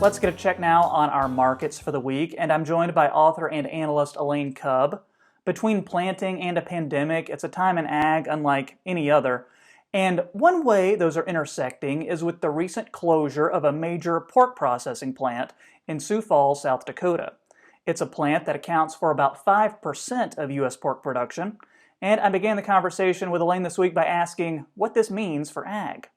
Let's get a check now on our markets for the week, and I'm joined by author and analyst Elaine Kub. Between planting and a pandemic, it's a time in ag unlike any other. And one way those are intersecting is with the recent closure of a major pork processing plant in Sioux Falls, South Dakota. It's a plant that accounts for about 5% of U.S. pork production. And I began the conversation with Elaine this week by asking what this means for ag.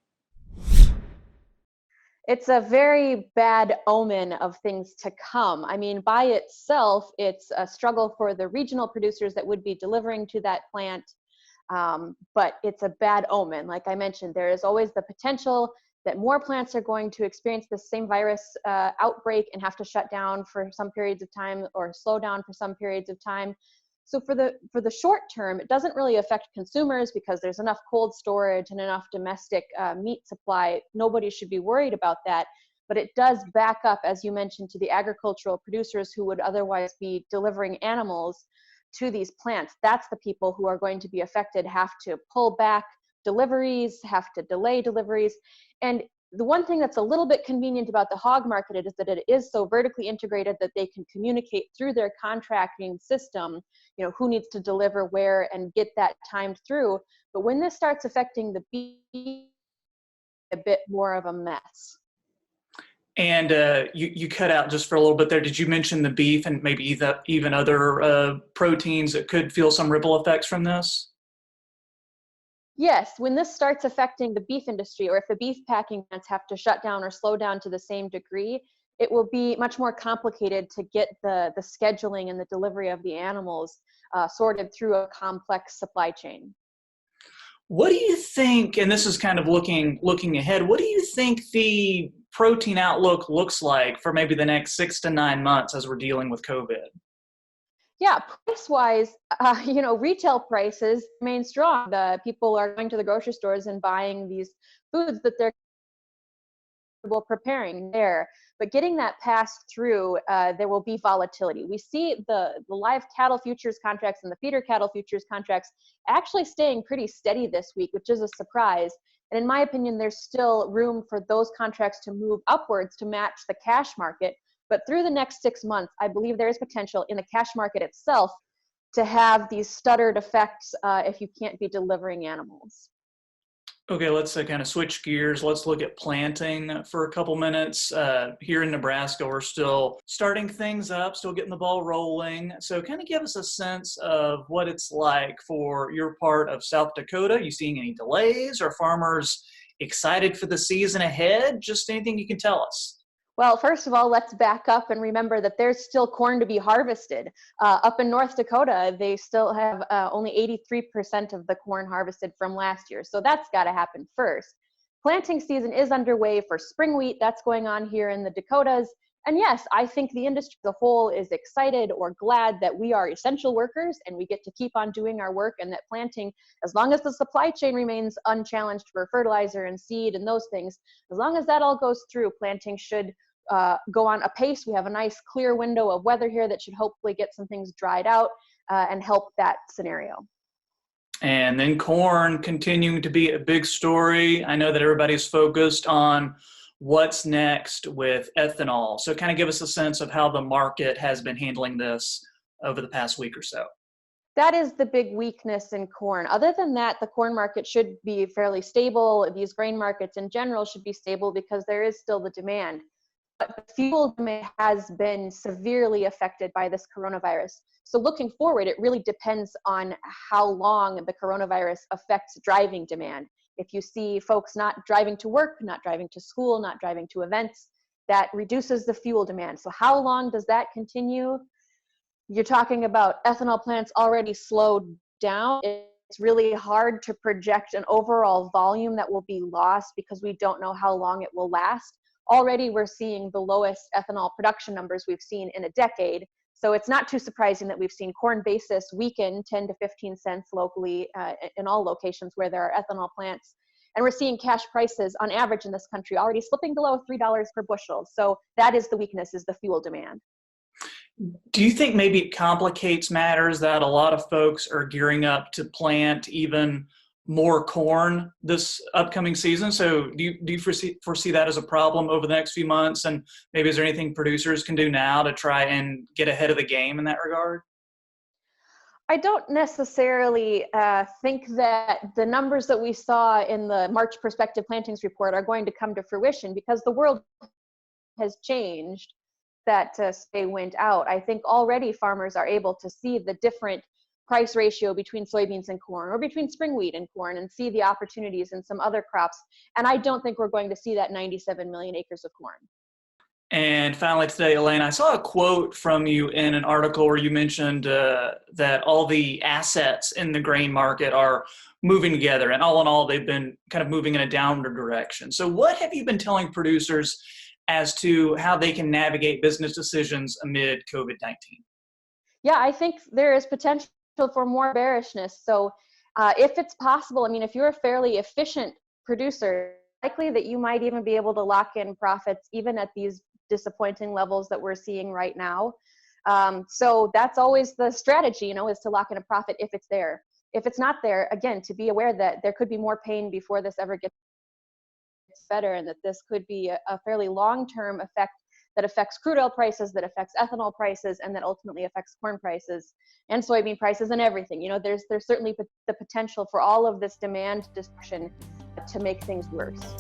It's a very bad omen of things to come. I mean, by itself, it's a struggle for the regional producers that would be delivering to that plant, but it's a bad omen. Like I mentioned, there is always the potential that more plants are going to experience the same virus outbreak and have to shut down for some periods of time or slow down for some periods of time. So for the short term, it doesn't really affect consumers because there's enough cold storage and enough domestic meat supply. Nobody should be worried about that. But it does back up, as you mentioned, to the agricultural producers who would otherwise be delivering animals to these plants. That's the people who are going to be affected, have to pull back deliveries, have to delay deliveries. And the one thing that's a little bit convenient about the hog market is that it is so vertically integrated that they can communicate through their contracting system, who needs to deliver where and get that timed through. But when this starts affecting the beef, a bit more of a mess. And you cut out just for a little bit there. Did you mention the beef and maybe even other proteins that could feel some ripple effects from this? Yes, when this starts affecting the beef industry, or if the beef packing plants have to shut down or slow down to the same degree, it will be much more complicated to get the scheduling and the delivery of the animals sorted through a complex supply chain. What do you think, and this is kind of looking ahead, what do you think the protein outlook looks like for maybe the next 6 to 9 months as we're dealing with COVID? Yeah, price-wise, retail prices remain strong. The people are going to the grocery stores and buying these foods that they're preparing there. But getting that passed through, there will be volatility. We see the live cattle futures contracts and the feeder cattle futures contracts actually staying pretty steady this week, which is a surprise. And in my opinion, there's still room for those contracts to move upwards to match the cash market. But through the next 6 months, I believe there is potential in the cash market itself to have these stuttered effects if you can't be delivering animals. Okay, let's kind of switch gears. Let's look at planting for a couple minutes. Here in Nebraska, we're still starting things up, still getting the ball rolling. So kind of give us a sense of what it's like for your part of South Dakota. You seeing any delays? Are farmers excited for the season ahead? Just anything you can tell us. Well, first of all, let's back up and remember that there's still corn to be harvested. Up in North Dakota, they still have only 83% of the corn harvested from last year. So that's got to happen first. Planting season is underway for spring wheat. That's going on here in the Dakotas. And yes, I think the industry as a whole is excited or glad that we are essential workers and we get to keep on doing our work, and that planting, as long as the supply chain remains unchallenged for fertilizer and seed and those things, as long as that all goes through, planting should go on apace. We have a nice clear window of weather here that should hopefully get some things dried out and help that scenario. And then corn continuing to be a big story. I know that everybody's focused on what's next with ethanol. So kind of give us a sense of how the market has been handling this over the past week or so. That is the big weakness in corn. Other than that, the corn market should be fairly stable. These grain markets in general should be stable because there is still the demand. But the fuel demand has been severely affected by this coronavirus. So looking forward, it really depends on how long the coronavirus affects driving demand. If you see folks not driving to work, not driving to school, not driving to events, that reduces the fuel demand. So how long does that continue? You're talking about ethanol plants already slowed down. It's really hard to project an overall volume that will be lost because we don't know how long it will last. Already we're seeing the lowest ethanol production numbers we've seen in a decade. So it's not too surprising that we've seen corn basis weaken 10 to 15 cents locally in all locations where there are ethanol plants. And we're seeing cash prices on average in this country already slipping below $3 per bushel. So that is the weakness, is the fuel demand. Do you think maybe it complicates matters that a lot of folks are gearing up to plant even more corn this upcoming season. So do you foresee that as a problem over the next few months? And maybe is there anything producers can do now to try and get ahead of the game in that regard? I don't necessarily think that the numbers that we saw in the March prospective plantings report are going to come to fruition because the world has changed that say went out. I think already farmers are able to see the different price ratio between soybeans and corn or between spring wheat and corn and see the opportunities in some other crops. And I don't think we're going to see that 97 million acres of corn. And finally today, Elaine, I saw a quote from you in an article where you mentioned that all the assets in the grain market are moving together, and all in all, they've been kind of moving in a downward direction. So what have you been telling producers as to how they can navigate business decisions amid COVID-19? Yeah, I think there is potential for more bearishness. So if it's possible, I mean, if you're a fairly efficient producer, likely that you might even be able to lock in profits even at these disappointing levels that we're seeing right now. So that's always the strategy, is to lock in a profit if it's there. If it's not there, again, to be aware that there could be more pain before this ever gets better, and that this could be a fairly long-term effect that affects crude oil prices, that affects ethanol prices, and that ultimately affects corn prices and soybean prices and everything. There's certainly the potential for all of this demand destruction to make things worse.